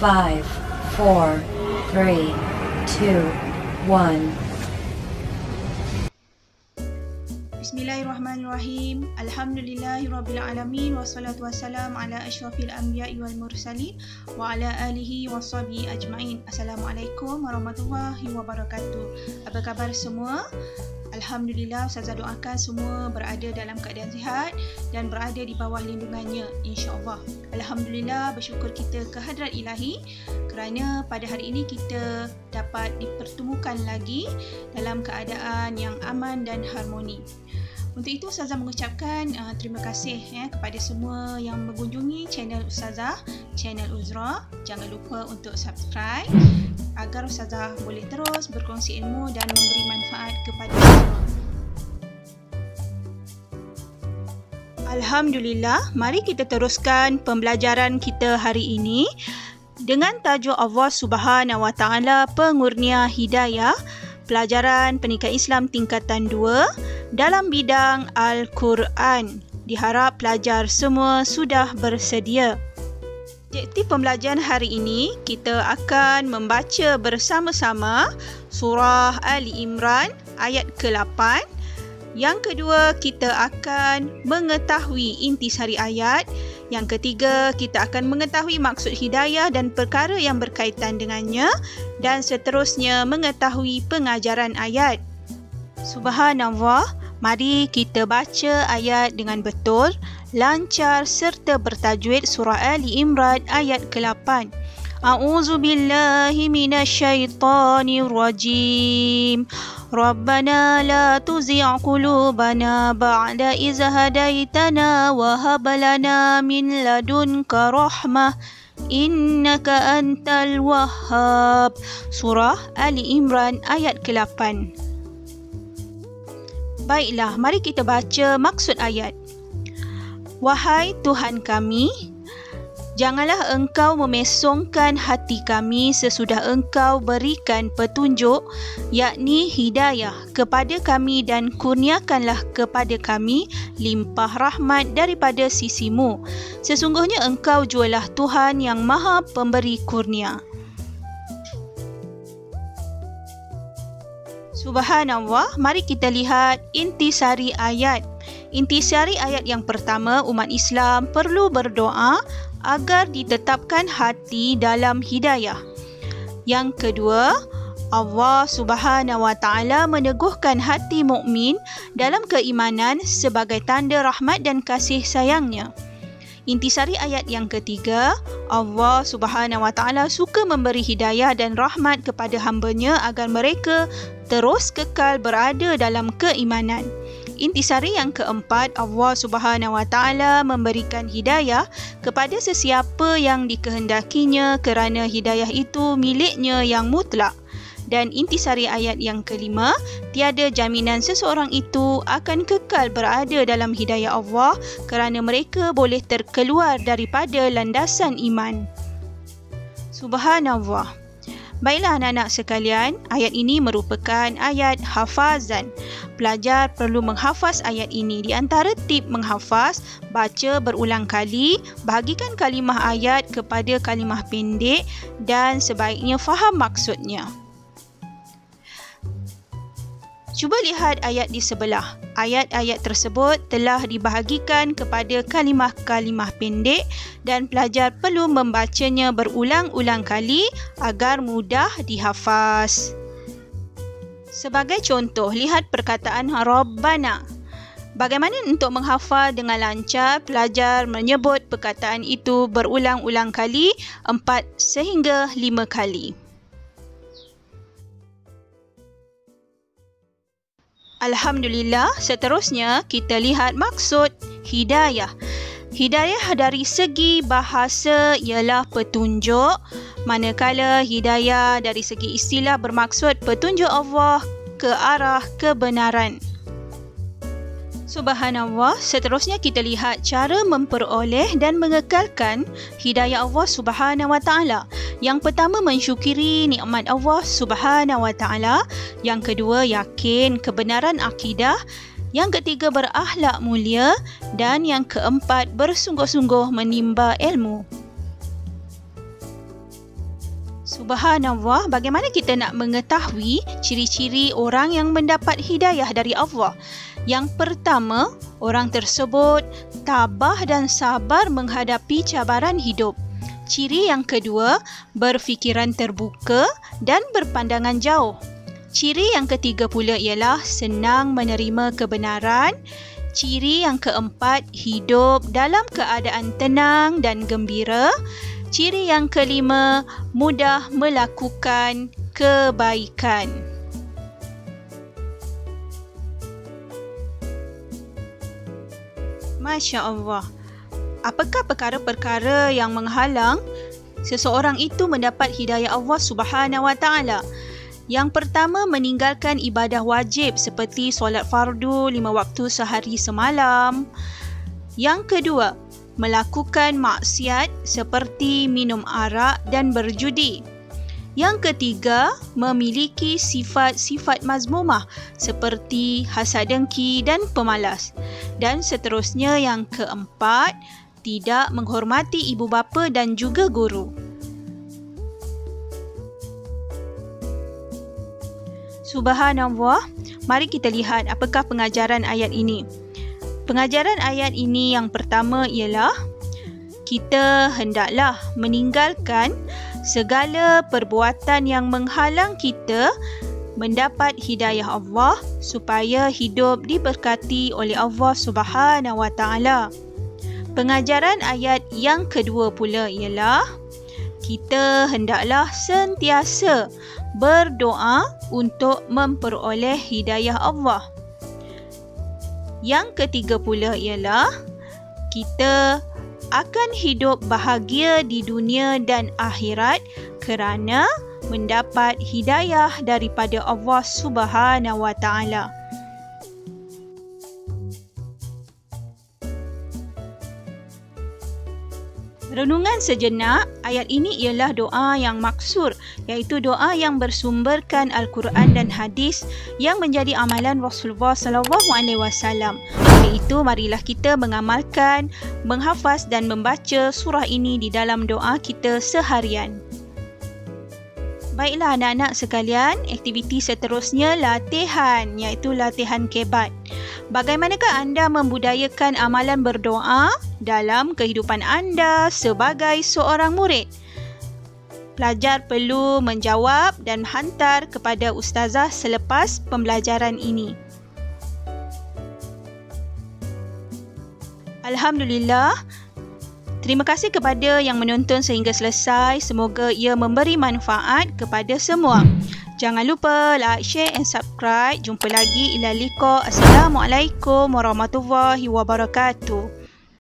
5, 4, 3, 2, 1. Bismillahirrahmanirrahim. Alhamdulillahirrabbilalamin. Wassalatu wassalamu ala asyrafil anbiya'i wal mursalin wa ala alihi washabihi ajma'in. Assalamualaikum warahmatullahi wabarakatuh. Apa khabar semua? Alhamdulillah, Ustazah doakan semua berada dalam keadaan sihat dan berada di bawah lindungannya, insya-Allah. Alhamdulillah, bersyukur kita ke hadrat Ilahi kerana pada hari ini kita dapat dipertemukan lagi dalam keadaan yang aman dan harmoni. Untuk itu Ustazah mengucapkan terima kasih kepada semua yang mengunjungi channel Ustazah, channel Uzra. Jangan lupa untuk subscribe agar Ustazah boleh terus berkongsi ilmu dan memberi manfaat kepada semua. Alhamdulillah, mari kita teruskan pembelajaran kita hari ini dengan tajuk Allah Subhanahu Wa Taala Pengurnia Hidayah, pelajaran Pendidikan Islam tingkatan 2 dalam bidang Al-Quran. Diharap pelajar semua sudah bersedia. Objektif pembelajaran hari ini, kita akan membaca bersama-sama surah Ali Imran ayat ke-8. Yang kedua, kita akan mengetahui intisari ayat. Yang ketiga, kita akan mengetahui maksud hidayah dan perkara yang berkaitan dengannya. Dan seterusnya, mengetahui pengajaran ayat. Subhanallah, mari kita baca ayat dengan betul, lancar serta bertajwid surah Ali Imran ayat ke-8. A'udzu billahi minasyaitonir rajim. Rabbana la tuzigh qulubana ba'da idh hadaitana wa hab lana min ladunka rahmah innaka antal wahhab. Surah Ali Imran ayat ke-8. Baiklah, mari kita baca maksud ayat. Wahai Tuhan kami, janganlah engkau memesongkan hati kami sesudah engkau berikan petunjuk, yakni hidayah kepada kami, dan kurniakanlah kepada kami limpah rahmat daripada sisimu. Sesungguhnya engkau jualah Tuhan yang maha pemberi kurnia. Subhanallah, mari kita lihat intisari ayat. Intisari ayat yang pertama, umat Islam perlu berdoa agar ditetapkan hati dalam hidayah. Yang kedua, Allah Subhanahu Wa Taala meneguhkan hati mukmin dalam keimanan sebagai tanda rahmat dan kasih sayangnya. Intisari ayat yang ketiga, Allah Subhanahu Wa Taala suka memberi hidayah dan rahmat kepada hamba-Nya agar mereka terus kekal berada dalam keimanan. Intisari yang keempat, Allah Subhanahu Wa Taala memberikan hidayah kepada sesiapa yang dikehendakinya kerana hidayah itu miliknya yang mutlak. Dan intisari ayat yang kelima, tiada jaminan seseorang itu akan kekal berada dalam hidayah Allah kerana mereka boleh terkeluar daripada landasan iman. Subhanallah. Baiklah anak-anak sekalian, ayat ini merupakan ayat hafazan. Pelajar perlu menghafaz ayat ini. Di antara tip menghafaz, baca berulang kali, bahagikan kalimah ayat kepada kalimah pendek dan sebaiknya faham maksudnya. Cuba lihat ayat di sebelah. Ayat-ayat tersebut telah dibahagikan kepada kalimah-kalimah pendek dan pelajar perlu membacanya berulang-ulang kali agar mudah dihafaz. Sebagai contoh, lihat perkataan Rabbana. Bagaimana untuk menghafal dengan lancar? Pelajar menyebut perkataan itu berulang-ulang kali, 4 sehingga 5 kali. Alhamdulillah, seterusnya kita lihat maksud hidayah. Hidayah dari segi bahasa ialah petunjuk, manakala hidayah dari segi istilah bermaksud petunjuk Allah ke arah kebenaran. Subhanallah, seterusnya kita lihat cara memperoleh dan mengekalkan hidayah Allah Subhanahu Wa Taala. Yang pertama, mensyukuri nikmat Allah Subhanahu Wa Taala. Yang kedua, yakin kebenaran akidah. Yang ketiga, berakhlak mulia. Dan yang keempat, bersungguh-sungguh menimba ilmu. Subhanallah, bagaimana kita nak mengetahui ciri-ciri orang yang mendapat hidayah dari Allah? Yang pertama, orang tersebut tabah dan sabar menghadapi cabaran hidup. Ciri yang kedua, berfikiran terbuka dan berpandangan jauh. Ciri yang ketiga pula ialah senang menerima kebenaran. Ciri yang keempat, hidup dalam keadaan tenang dan gembira. Ciri yang kelima, mudah melakukan kebaikan. Masya Allah. Apakah perkara-perkara yang menghalang seseorang itu mendapat hidayah Allah Subhanahu Wa Taala? Yang pertama, meninggalkan ibadah wajib seperti solat fardu 5 waktu sehari semalam. Yang kedua, melakukan maksiat seperti minum arak dan berjudi. Yang ketiga, memiliki sifat-sifat mazmumah seperti hasad dengki dan pemalas. Dan seterusnya, yang keempat, tidak menghormati ibu bapa dan juga guru. Subhanallah, mari kita lihat apakah pengajaran ayat ini. Pengajaran ayat ini yang pertama ialah kita hendaklah meninggalkan segala perbuatan yang menghalang kita mendapat hidayah Allah supaya hidup diberkati oleh Allah Subhanahu Wa Taala. Pengajaran ayat yang kedua pula ialah kita hendaklah sentiasa berdoa untuk memperoleh hidayah Allah. Yang ketiga pula ialah kita akan hidup bahagia di dunia dan akhirat kerana mendapat hidayah daripada Allah Subhanahu Wa Taala. Renungan sejenak, ayat ini ialah doa yang maksur, iaitu doa yang bersumberkan Al-Quran dan hadis yang menjadi amalan Rasulullah SAW. Oleh itu, marilah kita mengamalkan, menghafaz dan membaca surah ini di dalam doa kita seharian. Baiklah anak-anak sekalian, aktiviti seterusnya latihan, iaitu latihan kebat. Bagaimanakah anda membudayakan amalan berdoa dalam kehidupan anda sebagai seorang murid? Pelajar perlu menjawab dan hantar kepada ustazah selepas pembelajaran ini. Alhamdulillah. Terima kasih kepada yang menonton sehingga selesai. Semoga ia memberi manfaat kepada semua. Jangan lupa like, share and subscribe. Jumpa lagi. Ila liqa. Assalamualaikum warahmatullahi wabarakatuh.